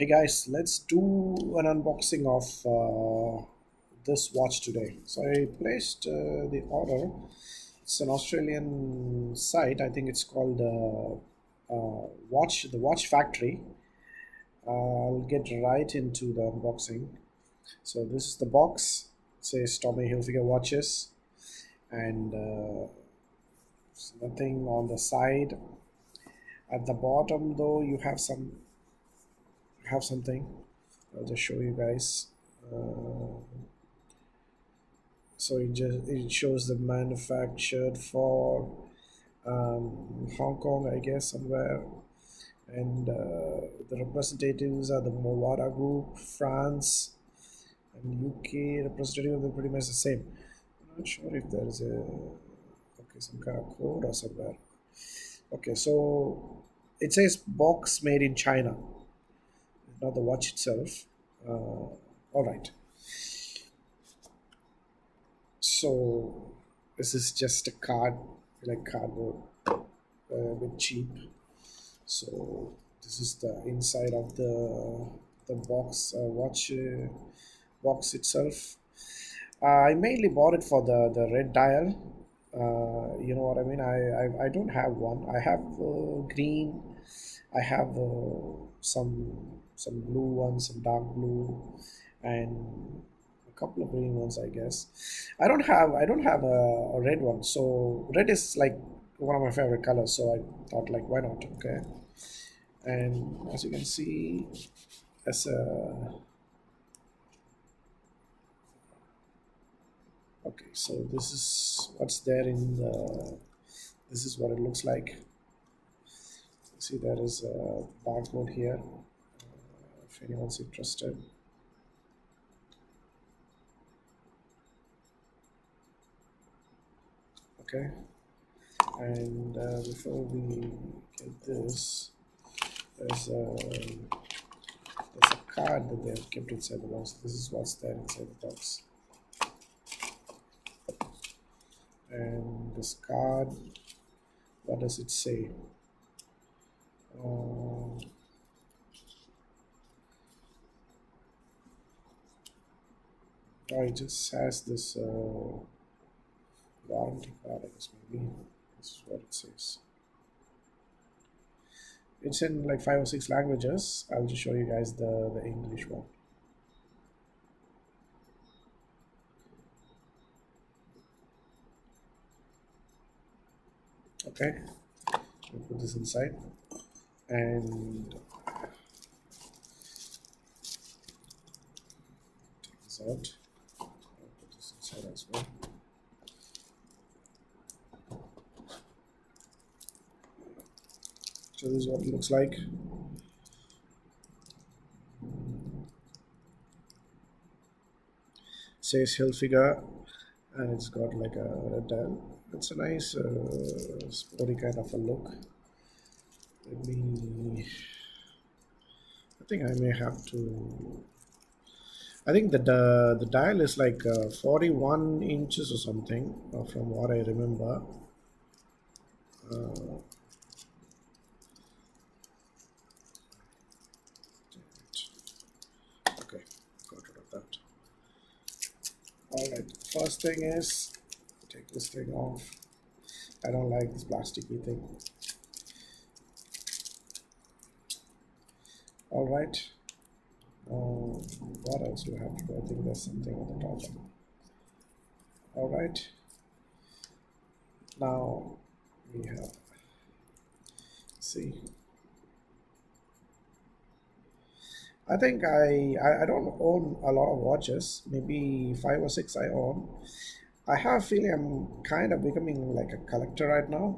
Hey guys, let's do an unboxing of this watch today. So I placed the order. It's an Australian site. I think it's called the Watch Factory. I'll get right into the unboxing. So this is the box. It says Tommy Hilfiger watches, and there's nothing on the side. At the bottom, though, you have something. I'll just show you guys. So it shows the manufactured for Hong Kong, I guess, somewhere, and the representatives are the Movada Group, France, and UK representative are pretty much the same. I'm not sure if there is a some kind of code or somewhere. Okay, so it says box made in China, not the watch itself. All right, so this is just a card, like cardboard, a bit cheap. So this is the inside of the box watch box itself. I mainly bought it for the red dial. You know what I mean? I don't have one. I have green. I have some blue ones, some dark blue, and a couple of green ones, I guess. I don't have a red one. So red is like one of my favorite colors. So I thought like why not? Okay. And as you can see, as a okay, so this is what's there in the. This is what it looks like. See, there is a barcode here. If anyone's interested. Okay, and before we get this, there's a card that they have kept inside the box. This is what's there inside the box. And this card, what does it say? Uh, oh, it just has this warranty card, I guess maybe. This is what it says. It's in like 5 or 6 languages. I'll just show you guys the English one. Okay, we'll put this inside and take this out. I'll put this inside as well. So this is what it looks like. Says Hilfiger, and it's got like a red dial. It's a nice sporty kind of a look. Let me. I think I may have to. I think that the dial is like 41 inches or something, from what I remember. Uh, okay, got rid of that. All right. First thing is take this thing off. I don't like this plasticky thing. All right. What else do I have to do? I think there's something on the top. All right. Now we have, see. I think I don't own a lot of watches. Maybe 5 or 6 I own. I have a feeling I'm kind of becoming like a collector right now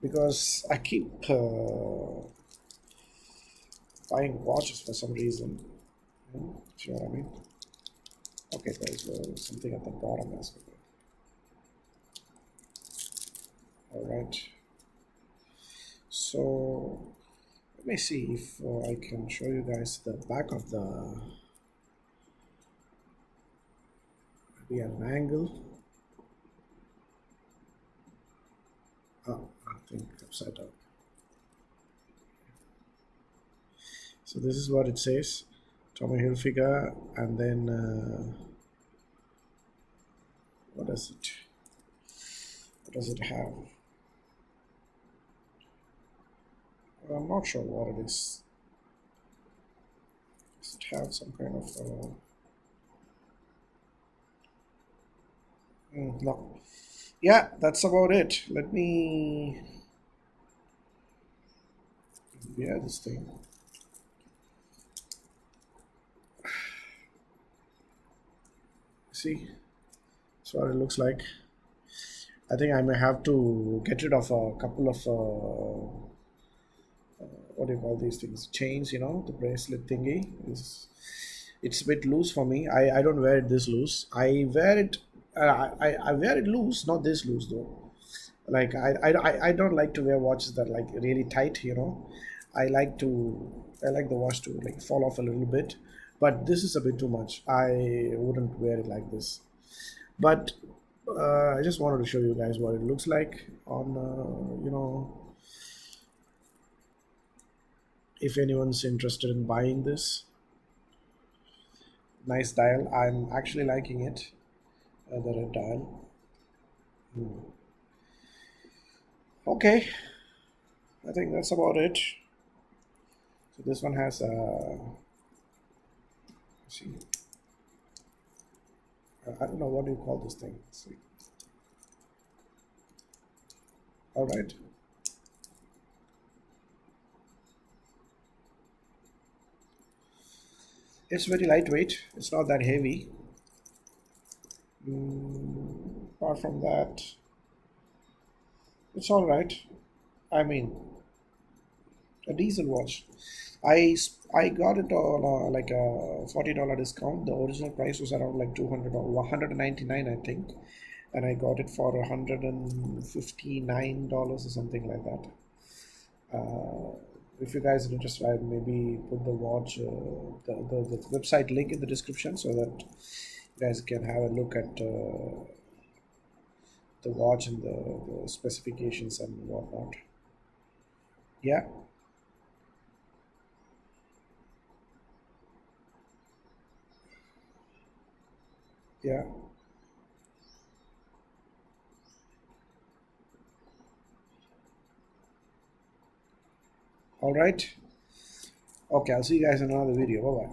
because I keep buying watches for some reason. You know what I mean? Okay, there's something at the bottom as well. All right. So let me see if I can show you guys the back of the maybe at an angle. Oh, I think upside down. So this is what it says, Tommy Hilfiger, and then what does it? What does it have? I'm not sure what it is. Does it have some kind of? No. Yeah, that's about it. Let me wear this thing. See, that's what it looks like. I think I may have to get rid of a couple of what do you call these things? Chains, the bracelet thingy is. It's a bit loose for me. I don't wear it this loose. I wear it. I wear it loose, not this loose though. Like I don't like to wear watches that like really tight. I like the watch to like fall off a little bit, but this is a bit too much. I wouldn't wear it like this. But I just wanted to show you guys what it looks like on if anyone's interested in buying this. Nice dial. I'm actually liking it. The red dial. Okay, I think that's about it. So this one has see, I don't know what do you call this thing. See. All right. It's very lightweight. It's not that heavy. Apart from that, it's all right. I mean, a decent watch. I got it on like a $40 discount. The original price was around like 200 or 199, I think, and I got it for $159 or something like that. If you guys are interested, I maybe put the watch, the website link in the description so that you guys can have a look at the watch and the specifications and whatnot. Yeah, yeah. All right. Okay, I'll see you guys in another video. Bye bye.